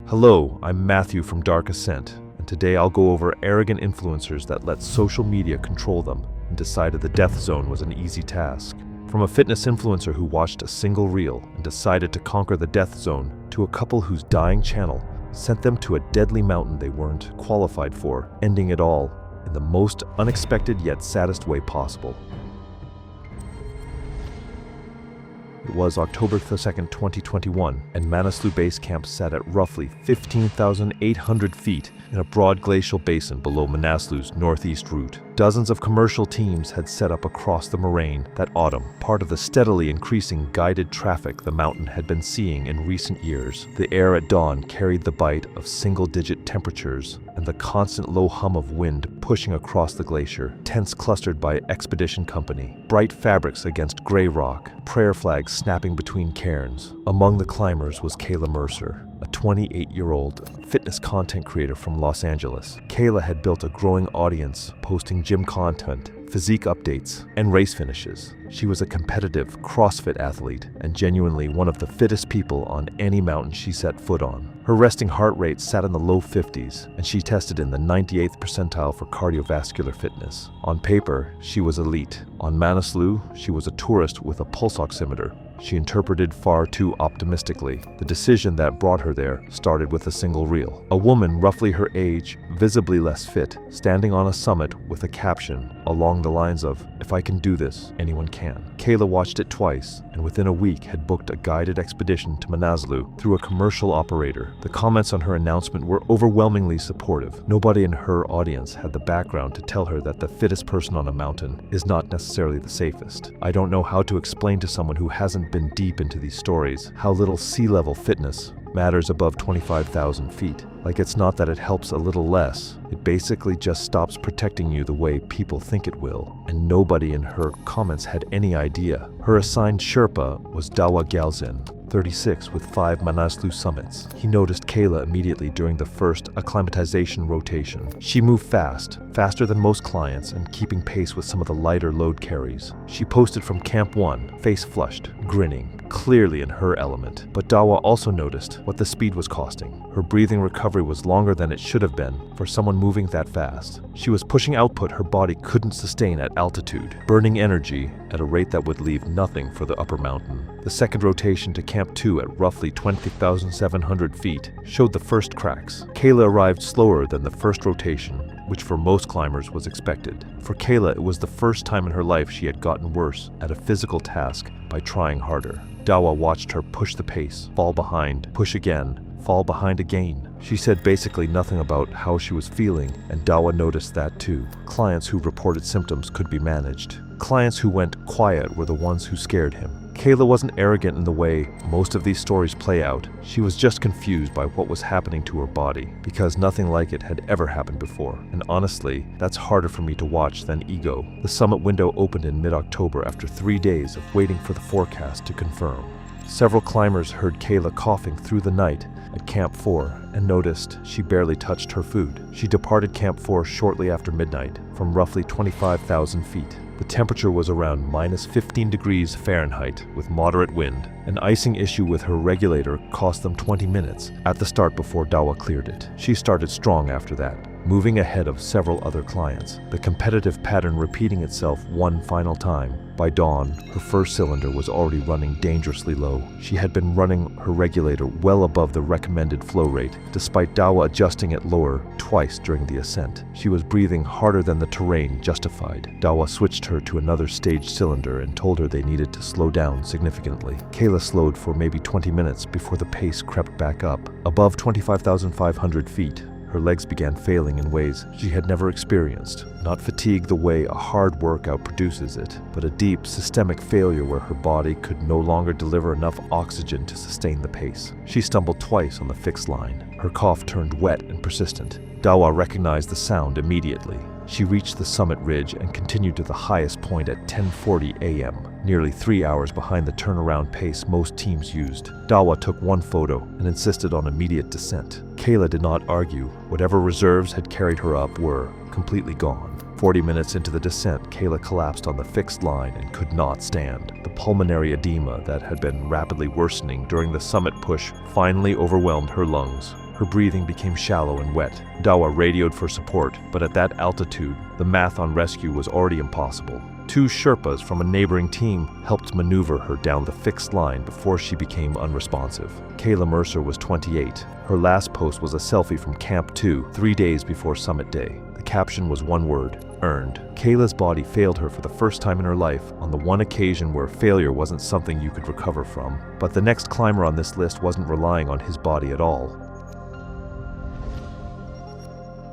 Hello, I'm Matthew from Dark Ascent, and today I'll go over arrogant influencers that let social media control them and decided the death zone was an easy task. From a fitness influencer who watched a single reel and decided to conquer the death zone, to a couple whose dying channel sent them to a deadly mountain they weren't qualified for, ending it all in the most unexpected yet saddest way possible. It was October 2nd, 2021, and Manaslu Base Camp sat at roughly 15,800 feet in a broad glacial basin below Manaslu's northeast route. Dozens of commercial teams had set up across the moraine that autumn, part of the steadily increasing guided traffic the mountain had been seeing in recent years. The air at dawn carried the bite of single-digit temperatures and the constant low hum of wind pushing across the glacier, tents clustered by expedition company, bright fabrics against gray rock, prayer flags snapping between cairns. Among the climbers was Kayla Mercer, a 28-year-old fitness content creator from Los Angeles. Kayla had built a growing audience, posting gym content, physique updates, and race finishes. She was a competitive CrossFit athlete and genuinely one of the fittest people on any mountain she set foot on. Her resting heart rate sat in the low 50s, and she tested in the 98th percentile for cardiovascular fitness. On paper, she was elite. On Manaslu, she was a tourist with a pulse oximeter. She interpreted far too optimistically. The decision that brought her there started with a single reel. A woman roughly her age, visibly less fit, standing on a summit with a caption along the lines of, "If I can do this, anyone can." Kayla watched it twice, and within a week had booked a guided expedition to Manaslu through a commercial operator. The comments on her announcement were overwhelmingly supportive. Nobody in her audience had the background to tell her that the fittest person on a mountain is not necessarily the safest. I don't know how to explain to someone who hasn't been deep into these stories how little sea-level fitness matters above 25,000 feet. Like, it's not that it helps a little less, it basically just stops protecting you the way people think it will. And nobody in her comments had any idea. Her assigned Sherpa was Dawa Gyaltsen, 36 with 5 Manaslu summits. He noticed Kayla immediately during the first acclimatization rotation. She moved fast, faster than most clients, and keeping pace with some of the lighter load carries. She posted from Camp 1, face flushed, grinning, clearly in her element. But Dawa also noticed what the speed was costing. Her breathing recovery was longer than it should have been for someone moving that fast. She was pushing output her body couldn't sustain at altitude, burning energy at a rate that would leave nothing for the upper mountain. The second rotation to Camp 2 at roughly 20,700 feet showed the first cracks. Kayla arrived slower than the first rotation, which for most climbers was expected. For Kayla, it was the first time in her life she had gotten worse at a physical task by trying harder. Dawa watched her push the pace, fall behind, push again, fall behind again. She said basically nothing about how she was feeling, and Dawa noticed that too. Clients who reported symptoms could be managed. Clients who went quiet were the ones who scared him. Kayla wasn't arrogant in the way most of these stories play out. She was just confused by what was happening to her body, because nothing like it had ever happened before. And honestly, that's harder for me to watch than ego. The summit window opened in mid-October after 3 days of waiting for the forecast to confirm. Several climbers heard Kayla coughing through the night at Camp 4 and noticed she barely touched her food. She departed Camp 4 shortly after midnight from roughly 25,000 feet. The temperature was around minus 15 degrees Fahrenheit with moderate wind. An icing issue with her regulator cost them 20 minutes at the start before Dawa cleared it. She started strong after that, moving ahead of several other clients, the competitive pattern repeating itself one final time. By dawn, her first cylinder was already running dangerously low. She had been running her regulator well above the recommended flow rate, despite Dawa adjusting it lower twice during the ascent. She was breathing harder than the terrain justified. Dawa switched her to another staged cylinder and told her they needed to slow down significantly. Kayla slowed for maybe 20 minutes before the pace crept back up. Above 25,500 feet, her legs began failing in ways she had never experienced. Not fatigue the way a hard workout produces it, but a deep systemic failure where her body could no longer deliver enough oxygen to sustain the pace. She stumbled twice on the fixed line. Her cough turned wet and persistent. Dawa recognized the sound immediately. She reached the summit ridge and continued to the highest point at 10:40 a.m., nearly 3 hours behind the turnaround pace most teams used. Dawa took one photo and insisted on immediate descent. Kayla did not argue. Whatever reserves had carried her up were completely gone. 40 minutes into the descent, Kayla collapsed on the fixed line and could not stand. The pulmonary edema that had been rapidly worsening during the summit push finally overwhelmed her lungs. Her breathing became shallow and wet. Dawa radioed for support, but at that altitude, the math on rescue was already impossible. 2 Sherpas from a neighboring team helped maneuver her down the fixed line before she became unresponsive. Kayla Mercer was 28. Her last post was a selfie from Camp 2, 3 days before summit day. The caption was one word: earned. Kayla's body failed her for the first time in her life, on the one occasion where failure wasn't something you could recover from. But the next climber on this list wasn't relying on his body at all.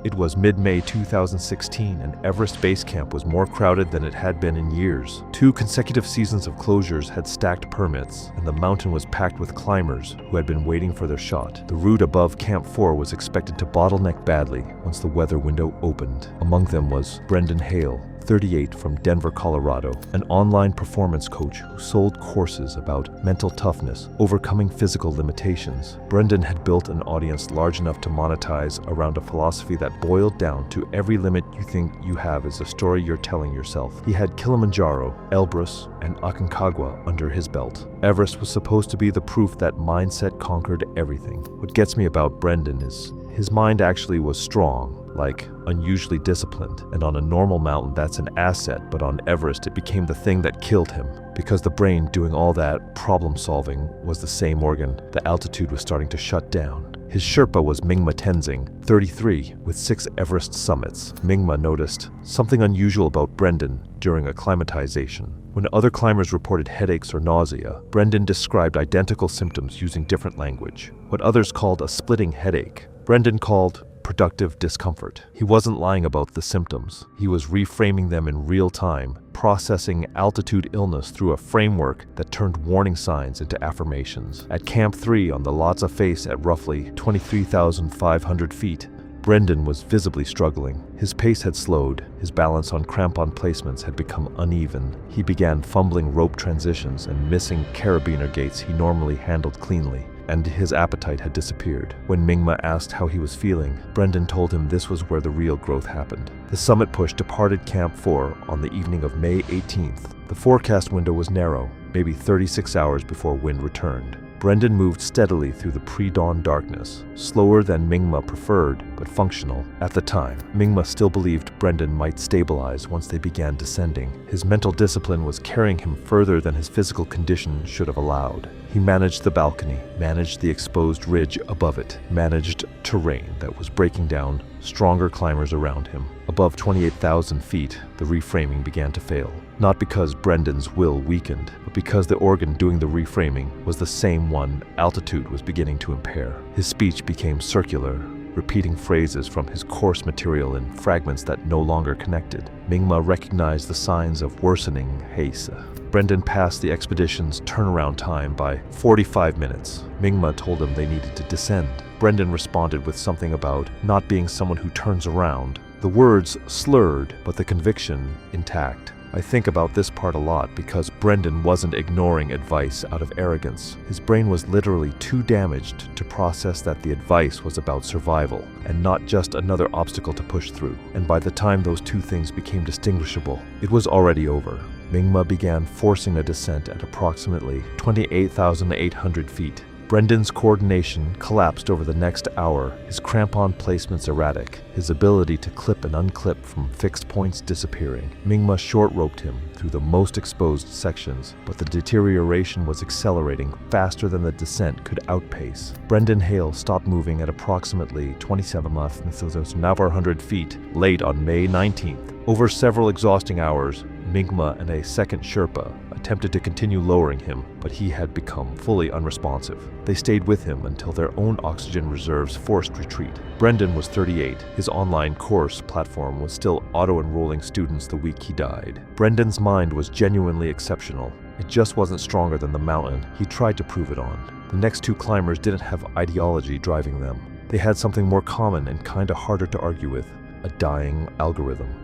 It was mid-May 2016, and Everest Base Camp was more crowded than it had been in years. 2 consecutive seasons of closures had stacked permits, and the mountain was packed with climbers who had been waiting for their shot. The route above Camp 4 was expected to bottleneck badly once the weather window opened. Among them was Brendan Hale, 38, from Denver, Colorado, an online performance coach who sold courses about mental toughness, overcoming physical limitations. Brendan had built an audience large enough to monetize around a philosophy that boiled down to every limit you think you have is a story you're telling yourself. He had Kilimanjaro, Elbrus, and Aconcagua under his belt. Everest was supposed to be the proof that mindset conquered everything. What gets me about Brendan is his mind actually was strong, like unusually disciplined, and on a normal mountain that's an asset, but on Everest it became the thing that killed him. Because the brain doing all that problem solving was the same organ, the altitude was starting to shut down. His Sherpa was Mingma Tenzing, 33, with 6 Everest summits. Mingma noticed something unusual about Brendan during acclimatization. When other climbers reported headaches or nausea, Brendan described identical symptoms using different language. What others called a splitting headache, Brendan called productive discomfort. He wasn't lying about the symptoms. He was reframing them in real time, processing altitude illness through a framework that turned warning signs into affirmations. At Camp 3 on the Lhasa face at roughly 23,500 feet, Brendan was visibly struggling. His pace had slowed, his balance on crampon placements had become uneven. He began fumbling rope transitions and missing carabiner gaits he normally handled cleanly, and his appetite had disappeared. When Mingma asked how he was feeling, Brendan told him this was where the real growth happened. The summit push departed Camp 4 on the evening of May 18th. The forecast window was narrow, maybe 36 hours before wind returned. Brendan moved steadily through the pre-dawn darkness, slower than Mingma preferred, but functional. At the time, Mingma still believed Brendan might stabilize once they began descending. His mental discipline was carrying him further than his physical condition should have allowed. He managed the balcony, managed the exposed ridge above it, managed terrain that was breaking down stronger climbers around him. Above 28,000 feet, the reframing began to fail. Not because Brendan's will weakened, but because the organ doing the reframing was the same one altitude was beginning to impair. His speech became circular, repeating phrases from his course material in fragments that no longer connected. Mingma recognized the signs of worsening haste. Brendan passed the expedition's turnaround time by 45 minutes. Mingma told him they needed to descend. Brendan responded with something about not being someone who turns around. The words slurred, but the conviction intact. I think about this part a lot because Brendan wasn't ignoring advice out of arrogance. His brain was literally too damaged to process that the advice was about survival and not just another obstacle to push through. And by the time those two things became distinguishable, it was already over. Mingma began forcing a descent at approximately 28,800 feet. Brendan's coordination collapsed over the next hour, his crampon placements erratic, his ability to clip and unclip from fixed points disappearing. Mingma short-roped him through the most exposed sections, but the deterioration was accelerating faster than the descent could outpace. Brendan Hale stopped moving at approximately 27,900 feet late on May 19th. Over several exhausting hours, Mingma and a second Sherpa attempted to continue lowering him, but he had become fully unresponsive. They stayed with him until their own oxygen reserves forced retreat. Brendan was 38. His online course platform was still auto-enrolling students the week he died. Brendan's mind was genuinely exceptional. It just wasn't stronger than the mountain he tried to prove it on. The next two climbers didn't have ideology driving them. They had something more common and kinda harder to argue with: a dying algorithm.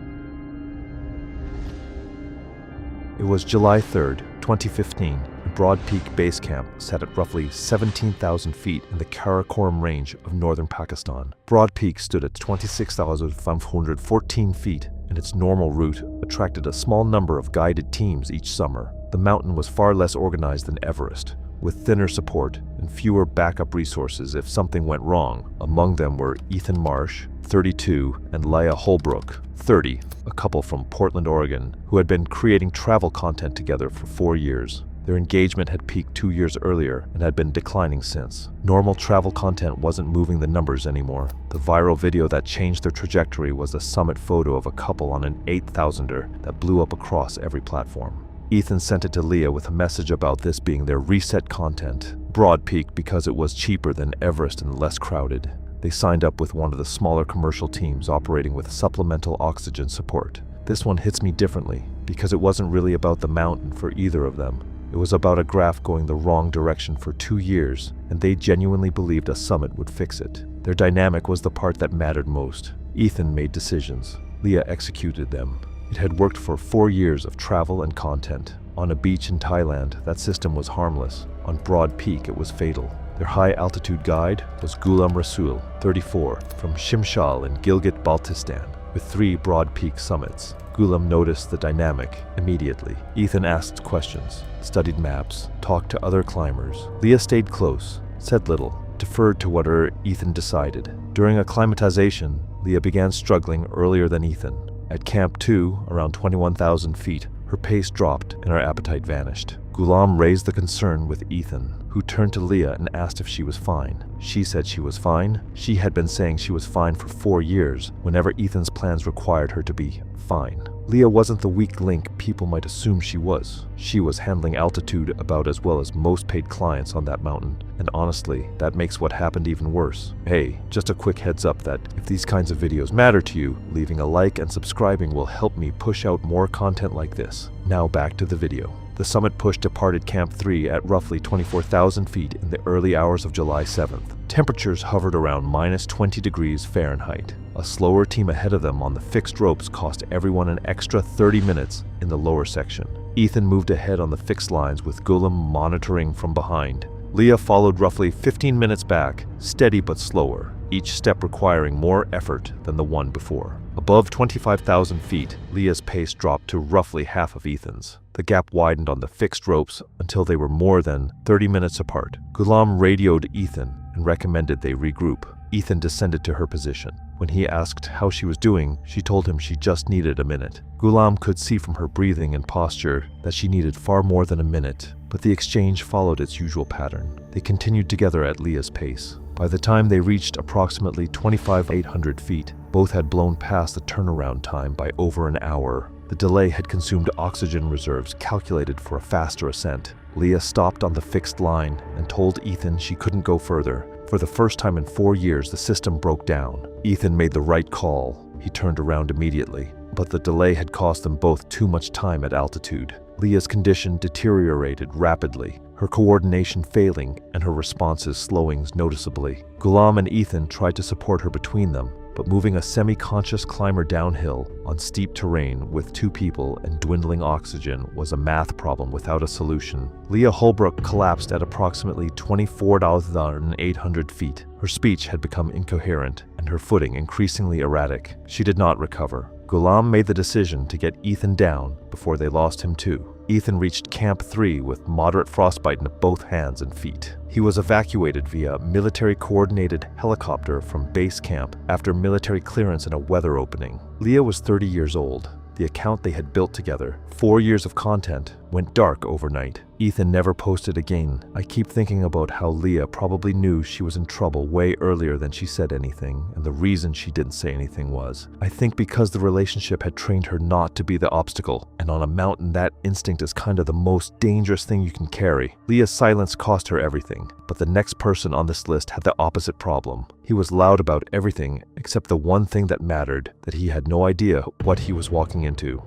It was July 3rd, 2015, and Broad Peak Base Camp sat at roughly 17,000 feet in the Karakoram Range of northern Pakistan. Broad Peak stood at 26,514 feet, and its normal route attracted a small number of guided teams each summer. The mountain was far less organized than Everest, with thinner support and fewer backup resources if something went wrong. Among them were Ethan Marsh, 32, and Leah Hullbrook, 30, a couple from Portland, Oregon, who had been creating travel content together for 4 years. Their engagement had peaked 2 years earlier and had been declining since. Normal travel content wasn't moving the numbers anymore. The viral video that changed their trajectory was a summit photo of a couple on an 8,000er that blew up across every platform. Ethan sent it to Leah with a message about this being their reset content. Broad Peak because it was cheaper than Everest and less crowded. They signed up with one of the smaller commercial teams operating with supplemental oxygen support. This one hits me differently because it wasn't really about the mountain for either of them. It was about a graph going the wrong direction for 2 years, and they genuinely believed a summit would fix it. Their dynamic was the part that mattered most. Ethan made decisions. Leah executed them. It had worked for 4 years of travel and content. On a beach in Thailand, that system was harmless. On Broad Peak, it was fatal. Their high-altitude guide was Ghulam Rasul, 34, from Shimshal in Gilgit-Baltistan, with 3 Broad Peak summits. Ghulam noticed the dynamic immediately. Ethan asked questions, studied maps, talked to other climbers. Leah stayed close, said little, deferred to whatever Ethan decided. During acclimatization, Leah began struggling earlier than Ethan. At Camp 2, around 21,000 feet, her pace dropped and her appetite vanished. Ghulam raised the concern with Ethan, who turned to Leah and asked if she was fine. She said she was fine. She had been saying she was fine for 4 years, whenever Ethan's plans required her to be fine. Leah wasn't the weak link people might assume she was. She was handling altitude about as well as most paid clients on that mountain, and honestly, that makes what happened even worse. Hey, just a quick heads up that if these kinds of videos matter to you, leaving a like and subscribing will help me push out more content like this. Now back to the video. The summit push departed Camp 3 at roughly 24,000 feet in the early hours of July 7th. Temperatures hovered around minus 20 degrees Fahrenheit. A slower team ahead of them on the fixed ropes cost everyone an extra 30 minutes in the lower section. Ethan moved ahead on the fixed lines with Ghulam monitoring from behind. Leah followed roughly 15 minutes back, steady but slower, each step requiring more effort than the one before. Above 25,000 feet, Leah's pace dropped to roughly half of Ethan's. The gap widened on the fixed ropes until they were more than 30 minutes apart. Ghulam radioed Ethan and recommended they regroup. Ethan descended to her position. When he asked how she was doing, she told him she just needed a minute. Ghulam could see from her breathing and posture that she needed far more than a minute, but the exchange followed its usual pattern. They continued together at Leah's pace. By the time they reached approximately 25,800 feet, both had blown past the turnaround time by over an hour. The delay had consumed oxygen reserves calculated for a faster ascent. Leah stopped on the fixed line and told Ethan she couldn't go further. For the first time in 4 years, the system broke down. Ethan made the right call. He turned around immediately, but the delay had cost them both too much time at altitude. Leah's condition deteriorated rapidly, her coordination failing and her responses slowing noticeably. Ghulam and Ethan tried to support her between them, but moving a semi-conscious climber downhill on steep terrain with 2 people and dwindling oxygen was a math problem without a solution. Leah Hullbrook collapsed at approximately 24,800 feet. Her speech had become incoherent and her footing increasingly erratic. She did not recover. Ghulam made the decision to get Ethan down before they lost him too. Ethan reached Camp 3 with moderate frostbite in both hands and feet. He was evacuated via military-coordinated helicopter from base camp after military clearance in a weather opening. Leah was 30 years old. The account they had built together, 4 years of content, went dark overnight. Ethan never posted again. I keep thinking about how Leah probably knew she was in trouble way earlier than she said anything, and the reason she didn't say anything was, I think because the relationship had trained her not to be the obstacle, and on a mountain that instinct is kind of the most dangerous thing you can carry. Leah's silence cost her everything, but the next person on this list had the opposite problem. He was loud about everything except the one thing that mattered, that he had no idea what he was walking into.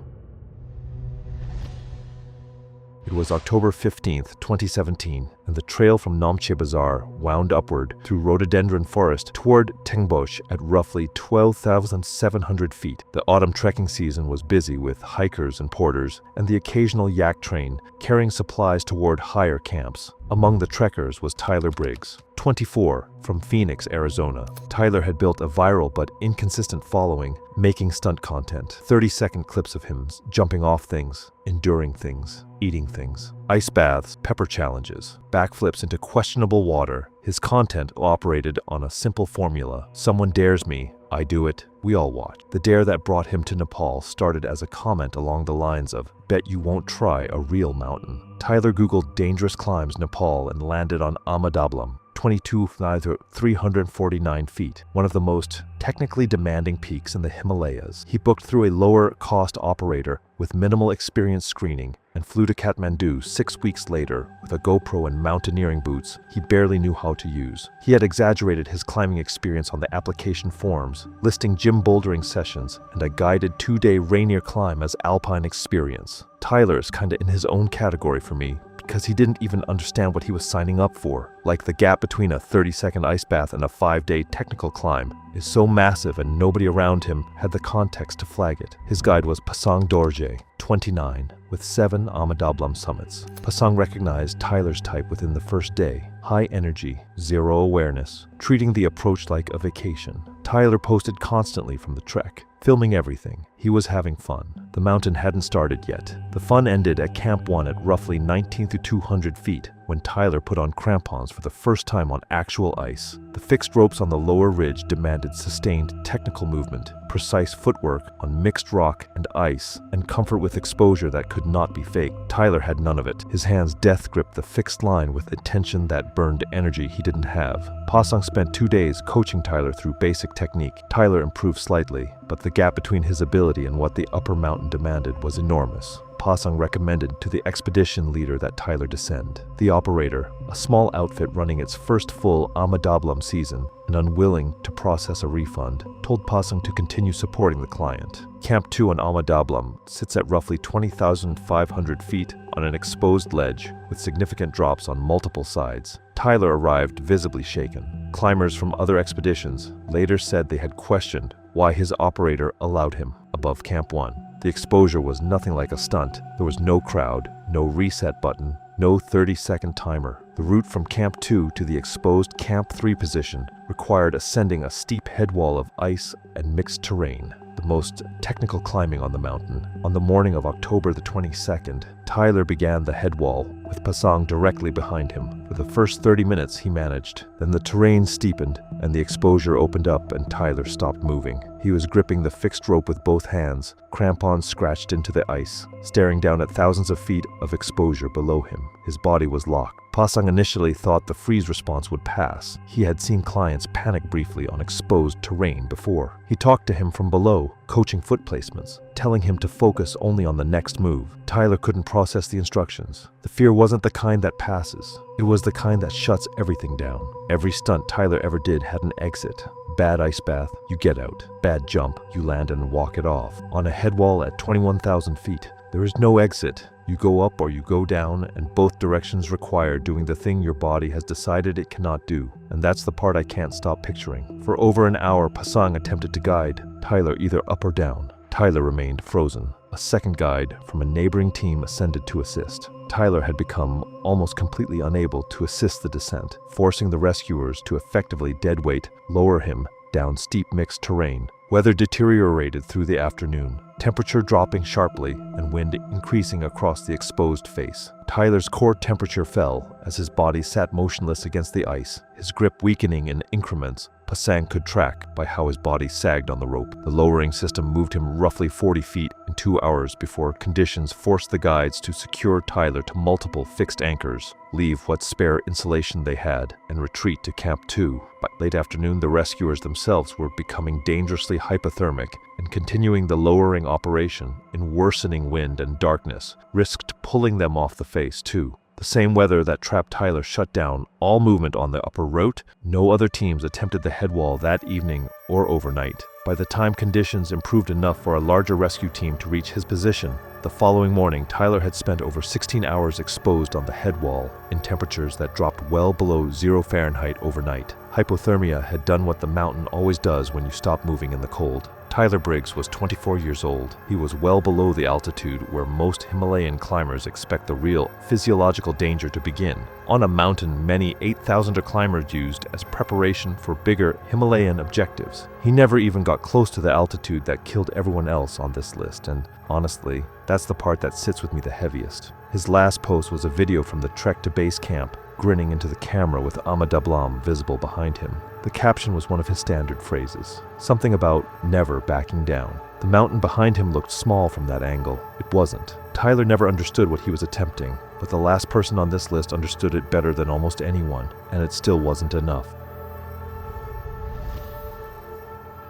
It was October 15th, 2017, and the trail from Namche Bazaar wound upward through rhododendron forest toward Tengboche at roughly 12,700 feet. The autumn trekking season was busy with hikers and porters and the occasional yak train carrying supplies toward higher camps. Among the trekkers was Tyler Briggs, 24, from Phoenix, Arizona. Tyler had built a viral but inconsistent following, making stunt content, 30-second clips of him jumping off things, enduring things, eating things, ice baths, pepper challenges, backflips into questionable water. His content operated on a simple formula: someone dares me, I do it, we all watch. The dare that brought him to Nepal started as a comment along the lines of, bet you won't try a real mountain. Tyler Googled dangerous climbs Nepal and landed on Amadablam, 349 feet, one of the most technically demanding peaks in the Himalayas. He booked through a lower-cost operator with minimal experience screening and flew to Kathmandu 6 weeks later with a GoPro and mountaineering boots he barely knew how to use. He had exaggerated his climbing experience on the application forms, listing gym bouldering sessions and a guided 2-day Rainier climb as alpine experience. Tyler's kinda in his own category for me, because he didn't even understand what he was signing up for. Like, the gap between a 30-second ice bath and a 5-day technical climb is so massive and nobody around him had the context to flag it. His guide was Pasang Dorje, 29, with 7 Amadablam summits. Pasang recognized Tyler's type within the first day: high energy, zero awareness, treating the approach like a vacation. Tyler posted constantly from the trek, filming everything. He was having fun. The mountain hadn't started yet. The fun ended at Camp 1 at roughly 19 to 200 feet, when Tyler put on crampons for the first time on actual ice. The fixed ropes on the lower ridge demanded sustained technical movement, precise footwork on mixed rock and ice, and comfort with exposure that could not be faked. Tyler had none of it. His hands death gripped the fixed line with attention that burned energy he didn't have. Pasang spent 2 days coaching Tyler through basic technique. Tyler improved slightly, but the gap between his ability and what the upper mountain demanded was enormous. Pasang recommended to the expedition leader that Tyler descend. The operator, a small outfit running its first full Amadablam season and unwilling to process a refund, told Pasang to continue supporting the client. Camp 2 on Amadablam sits at roughly 20,500 feet on an exposed ledge with significant drops on multiple sides. Tyler arrived visibly shaken. Climbers from other expeditions later said they had questioned why his operator allowed him above Camp 1. The exposure was nothing like a stunt. There was no crowd, no reset button, no 30-second timer. The route from Camp 2 to the exposed Camp 3 position required ascending a steep headwall of ice and mixed terrain, the most technical climbing on the mountain. On the morning of October the 22nd, Tyler began the headwall with Pasang directly behind him. For the first 30 minutes he managed. Then the terrain steepened and the exposure opened up and Tyler stopped moving. He was gripping the fixed rope with both hands, crampons scratched into the ice, staring down at thousands of feet of exposure below him. His body was locked. Pasang initially thought the freeze response would pass. He had seen clients panic briefly on exposed terrain before. He talked to him from below, coaching foot placements, telling him to focus only on the next move. Tyler couldn't process the instructions. The fear wasn't the kind that passes. It was the kind that shuts everything down. Every stunt Tyler ever did had an exit. Bad ice bath, you get out. Bad jump, you land and walk it off. On a headwall at 21,000 feet, there is no exit. You go up or you go down, and both directions require doing the thing your body has decided it cannot do. And that's the part I can't stop picturing. For over an hour, Pasang attempted to guide Tyler either up or down. Tyler remained frozen. A second guide from a neighboring team ascended to assist. Tyler had become almost completely unable to assist the descent, forcing the rescuers to effectively deadweight lower him down steep mixed terrain. Weather deteriorated through the afternoon, temperature dropping sharply and wind increasing across the exposed face. Tyler's core temperature fell as his body sat motionless against the ice, his grip weakening in increments Pasang could track by how his body sagged on the rope. The lowering system moved him roughly 40 feet in 2 hours before conditions forced the guides to secure Tyler to multiple fixed anchors, leave what spare insulation they had, and retreat to Camp 2. By late afternoon, the rescuers themselves were becoming dangerously hypothermic, and continuing the lowering operation in worsening wind and darkness risked pulling them off the face too. The same weather that trapped Tyler shut down all movement on the upper route. No other teams attempted the headwall that evening or overnight. By the time conditions improved enough for a larger rescue team to reach his position, the following morning Tyler had spent over 16 hours exposed on the headwall in temperatures that dropped well below 0 Fahrenheit overnight. Hypothermia had done what the mountain always does when you stop moving in the cold. Tyler Briggs was 24 years old. He was well below the altitude where most Himalayan climbers expect the real physiological danger to begin, on a mountain many 8,000er climbers used as preparation for bigger Himalayan objectives. He never even got close to the altitude that killed everyone else on this list, and honestly, that's the part that sits with me the heaviest. His last post was a video from the trek to base camp, grinning into the camera with Amadablam visible behind him. The caption was one of his standard phrases, something about never backing down. The mountain behind him looked small from that angle. It wasn't. Tyler never understood what he was attempting, but the last person on this list understood it better than almost anyone, and it still wasn't enough.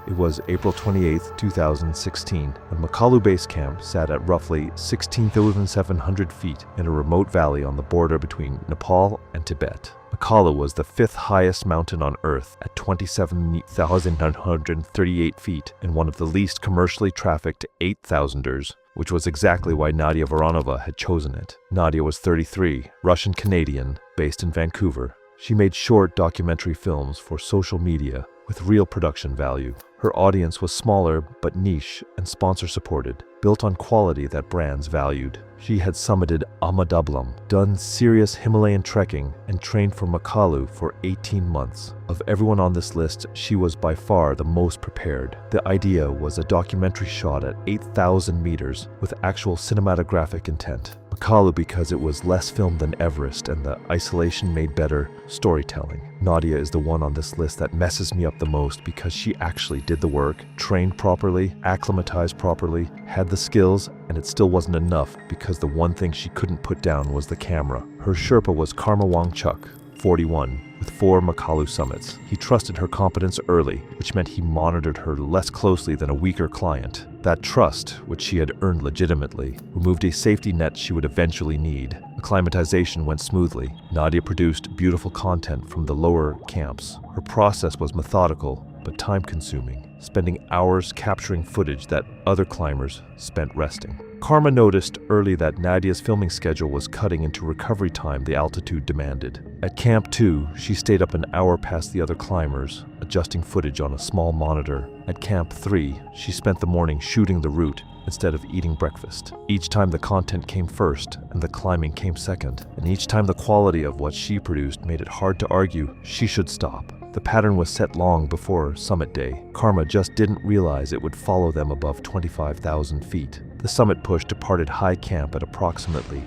It was April 28, 2016, when Makalu Base Camp sat at roughly 16,700 feet in a remote valley on the border between Nepal and Tibet. Makalu was the fifth highest mountain on Earth at 27,938 feet and one of the least commercially trafficked 8,000ers, which was exactly why Nadia Veronova had chosen it. Nadia was 33, Russian-Canadian, based in Vancouver. She made short documentary films for social media with real production value. Her audience was smaller but niche and sponsor-supported, built on quality that brands valued. She had summited Amadablam, done serious Himalayan trekking, and trained for Makalu for 18 months. Of everyone on this list, she was by far the most prepared. The idea was a documentary shot at 8,000 meters with actual cinematographic intent. Makalu because it was less filmed than Everest and the isolation made better storytelling. Nadia is the one on this list that messes me up the most because she actually did the work, trained properly, acclimatized properly, had the skills, and it still wasn't enough because the one thing she couldn't put down was the camera. Her Sherpa was Karma Wangchuk, 41, with 4 Makalu summits. He trusted her competence early, which meant he monitored her less closely than a weaker client. That trust, which she had earned legitimately, removed a safety net she would eventually need. Acclimatization went smoothly. Nadia produced beautiful content from the lower camps. Her process was methodical, but time-consuming, spending hours capturing footage that other climbers spent resting. Karma noticed early that Nadia's filming schedule was cutting into recovery time the altitude demanded. At Camp 2, she stayed up an hour past the other climbers, adjusting footage on a small monitor. At Camp 3, she spent the morning shooting the route instead of eating breakfast. Each time the content came first and the climbing came second, and each time the quality of what she produced made it hard to argue she should stop. The pattern was set long before summit day. Karma just didn't realize it would follow them above 25,000 feet. The summit push departed high camp at approximately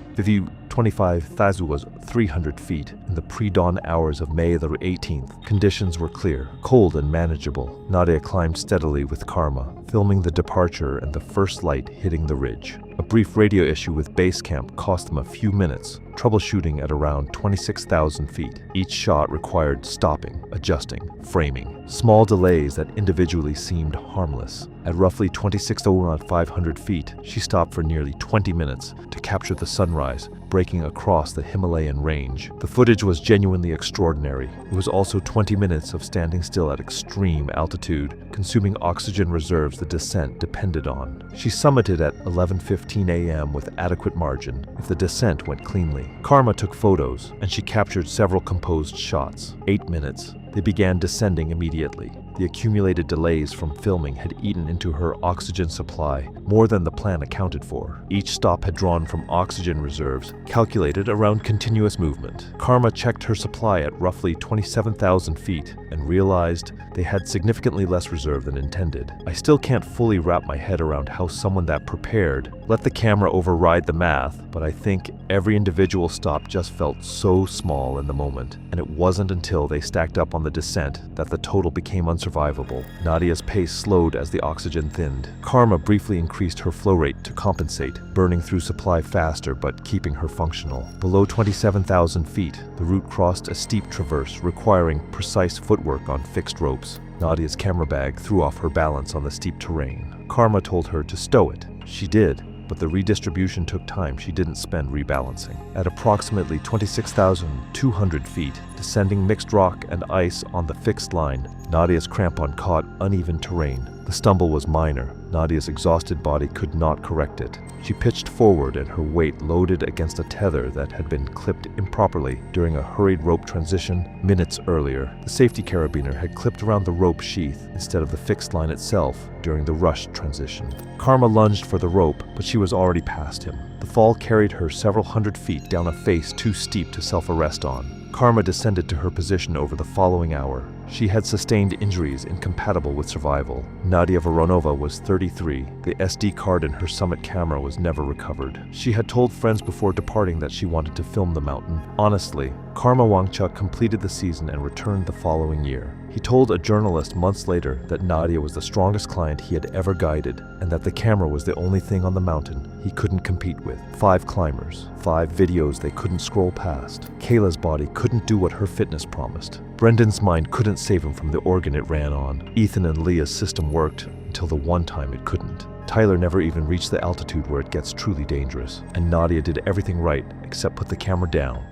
25,000 was 300 feet in the pre-dawn hours of May the 18th. Conditions were clear, cold and manageable. Nadia climbed steadily with Karma, filming the departure and the first light hitting the ridge. A brief radio issue with base camp cost them a few minutes, troubleshooting at around 26,000 feet. Each shot required stopping, adjusting, framing. Small delays that individually seemed harmless. At roughly 26,500 feet, she stopped for nearly 20 minutes to capture the sunrise, breaking across the Himalayan range. The footage was genuinely extraordinary. It was also 20 minutes of standing still at extreme altitude, consuming oxygen reserves the descent depended on. She summited at 11:15 a.m. with adequate margin if the descent went cleanly. Karma took photos, and she captured several composed shots. 8 minutes. They began descending immediately. The accumulated delays from filming had eaten into her oxygen supply more than the plan accounted for. Each stop had drawn from oxygen reserves calculated around continuous movement. Karma checked her supply at roughly 27,000 feet and realized they had significantly less reserve than intended. I still can't fully wrap my head around how someone that prepared let the camera override the math, but I think every individual stop just felt so small in the moment, and it wasn't until they stacked up on the descent that the total became unsurvivable. Nadia's pace slowed as the oxygen thinned. Karma briefly increased her flow rate to compensate, burning through supply faster but keeping her functional. Below 27,000 feet, the route crossed a steep traverse requiring precise footwork on fixed ropes. Nadia's camera bag threw off her balance on the steep terrain. Karma told her to stow it. She did, but the redistribution took time she didn't spend rebalancing. At approximately 26,200 feet, descending mixed rock and ice on the fixed line, Nadia's crampon caught uneven terrain. The The stumble was minor. Nadia's exhausted body could not correct it. She pitched forward and her weight loaded against a tether that had been clipped improperly during a hurried rope transition minutes earlier. The safety carabiner had clipped around the rope sheath instead of the fixed line itself during the rushed transition. Karma lunged for the rope, but she was already past him. The fall carried her several hundred feet down a face too steep to self-arrest on. Karma descended to her position over the following hour. She had sustained injuries incompatible with survival. Nadia Veronova was 33. The SD card in her Summit camera was never recovered. She had told friends before departing that she wanted to film the mountain. Honestly, Karma Wangchuk completed the season and returned the following year. He told a journalist months later that Nadia was the strongest client he had ever guided, and that the camera was the only thing on the mountain he couldn't compete with. 5 climbers, 5 videos they couldn't scroll past. Kayla's body couldn't do what her fitness promised. Brendan's mind couldn't save him from the organ it ran on. Ethan and Leah's system worked until the one time it couldn't. Tyler never even reached the altitude where it gets truly dangerous, and Nadia did everything right except put the camera down